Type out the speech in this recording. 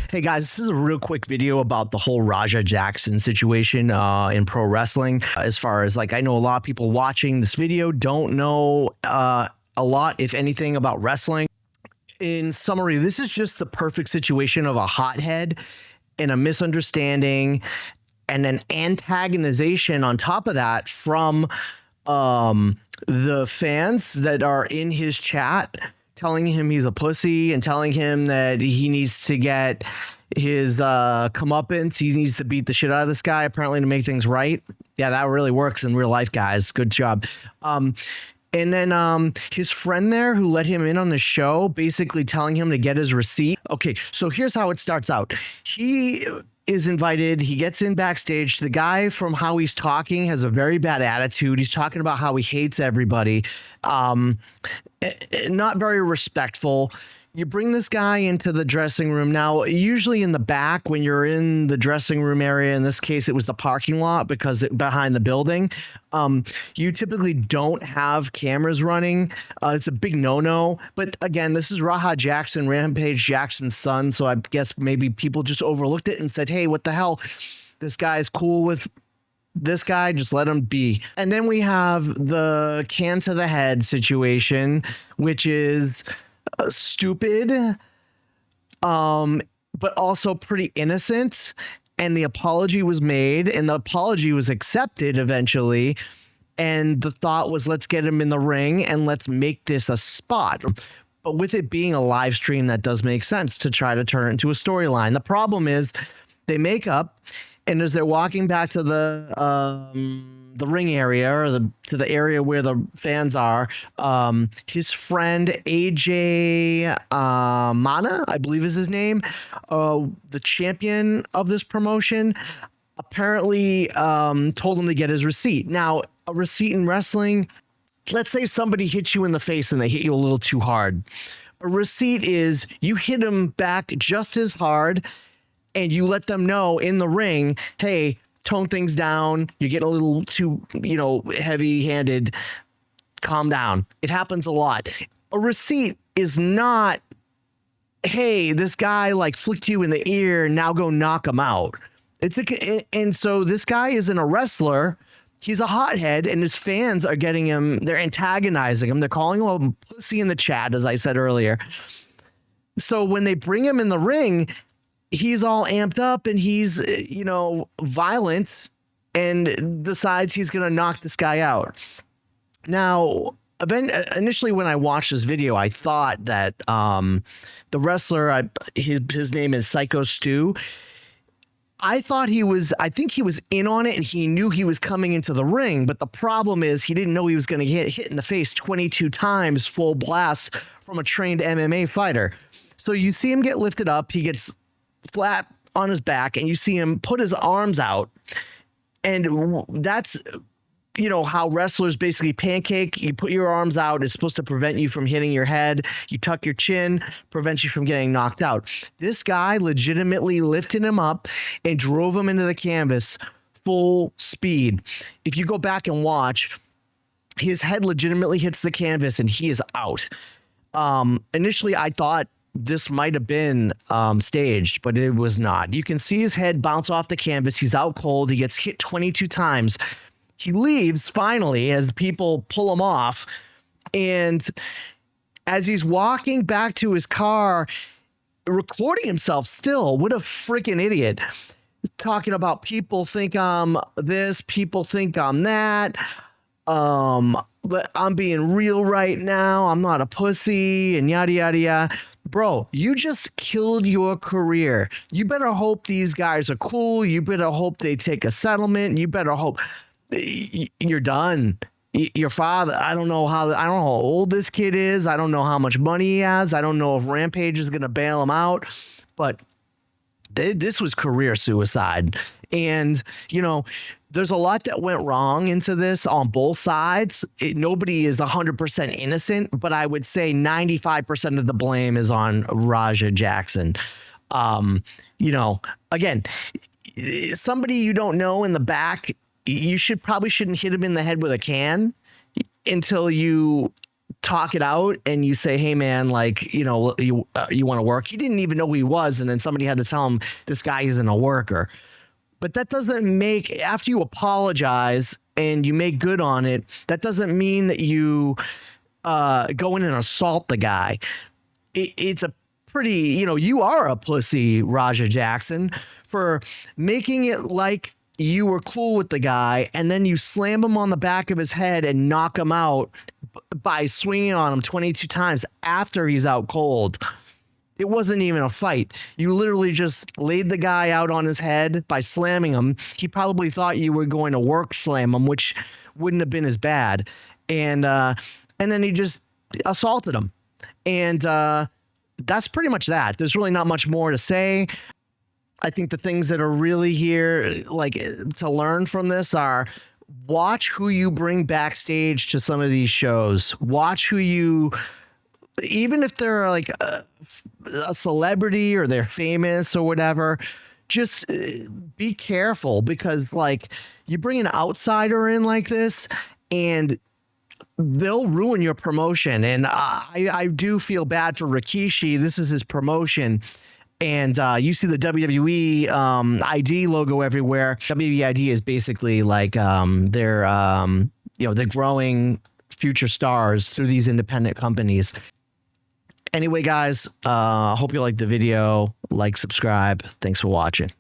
Hey guys, this is a real quick video about the whole Raja Jackson situation in pro wrestling. As far as I know a lot of people watching this video don't know a lot, if anything, about wrestling. In summary, this is just the perfect situation of a hothead and a misunderstanding and an antagonization on top of that from the fans that are in his chat, telling him he's a pussy and telling him that he needs to get his comeuppance. He needs to beat the shit out of this guy, apparently, to make things right. Yeah, that really works in real life, guys. Good job. And then his friend there who let him in on the show, basically telling him to get his receipt. Okay, so here's how it starts out. He is invited. He gets in backstage. The guy, from how he's talking, has a very bad attitude. He's talking about how he hates everybody. Not very respectful. You bring this guy into the dressing room. Now, usually in the back, when you're in the dressing room area, in this case, it was the parking lot because behind the building, you typically don't have cameras running. It's a big no-no. But again, this is Raja Jackson, Rampage Jackson's son. So I guess maybe people just overlooked it and said, hey, what the hell? This guy's cool with this guy, just let him be. And then we have the can to the head situation, which is stupid, but also pretty innocent. And the apology was made, and the apology was accepted eventually. And the thought was, let's get him in the ring and let's make this a spot. But with it being a live stream, that does make sense to try to turn it into a storyline. The problem is they make up, and as they're walking back to the ring area, or to the area where the fans are, his friend AJ Mana, I believe is his name, the champion of this promotion, apparently told him to get his receipt. Now, a receipt in wrestling, let's say somebody hits you in the face and they hit you a little too hard. A receipt is you hit them back just as hard, and you let them know in the ring, hey, tone things down. You're getting a little too, heavy-handed. Calm down. It happens a lot. A receipt is not, hey, this guy flicked you in the ear, now go knock him out. And so this guy isn't a wrestler. He's a hothead, and his fans are getting him. They're antagonizing him. They're calling him a pussy in the chat, as I said earlier. So when they bring him in the ring, he's all amped up and he's, violent, and decides he's going to knock this guy out. Now, initially when I watched this video, I thought that the wrestler, his name is Psycho Stu. I think he was in on it, and he knew he was coming into the ring. But the problem is he didn't know he was going to get hit in the face 22 times full blast from a trained MMA fighter. So you see him get lifted up. He gets flat on his back, and you see him put his arms out, and that's how wrestlers basically pancake. You put your arms out. It's supposed to prevent you from hitting your head. You tuck your chin, prevents you from getting knocked out. This guy legitimately lifted him up and drove him into the canvas full speed. If you go back and watch, his head legitimately hits the canvas and he is out. Initially I thought this might have been staged, but it was not. You can see his head bounce off the canvas. He's out cold. He gets hit 22 times. He leaves finally as people pull him off. And as he's walking back to his car, recording himself still, what a freaking idiot. Talking about people think I'm this, people think I'm that. I'm being real right now. I'm not a pussy and yada, yada, yada. Bro, you just killed your career. You better hope these guys are cool. You better hope they take a settlement. You better hope you're done. Your father, I don't know how old this kid is. I don't know how much money he has. I don't know if Rampage is going to bail him out, but this was career suicide. And, there's a lot that went wrong into this on both sides. Nobody is 100% innocent, but I would say 95% of the blame is on Raja Jackson. Again, somebody you don't know in the back, you shouldn't hit him in the head with a can until you talk it out and you say, hey man, like, you know, you want to work. He didn't even know who he was. And then somebody had to tell him this guy isn't a worker. But that doesn't make, after you apologize and you make good on it, that doesn't mean that you go in and assault the guy. It's a pretty, you know, you are a pussy, Raja Jackson, for making it like you were cool with the guy, and then you slam him on the back of his head and knock him out by swinging on him 22 times after he's out cold. It wasn't even a fight. You literally just laid the guy out on his head by slamming him. He probably thought you were going to work slam him, which wouldn't have been as bad. And then he just assaulted him. And that's pretty much that. There's really not much more to say. I think the things that are really here, like, to learn from this are watch who you bring backstage to some of these shows. Watch who you, even if they're like a celebrity or they're famous or whatever, just be careful, because like you bring an outsider in like this and they'll ruin your promotion. And I do feel bad for Rikishi. This is his promotion. And you see the WWE ID logo everywhere. WWE ID is basically like they're growing future stars through these independent companies. Anyway, guys, hope you liked the video. Like, subscribe. Thanks for watching.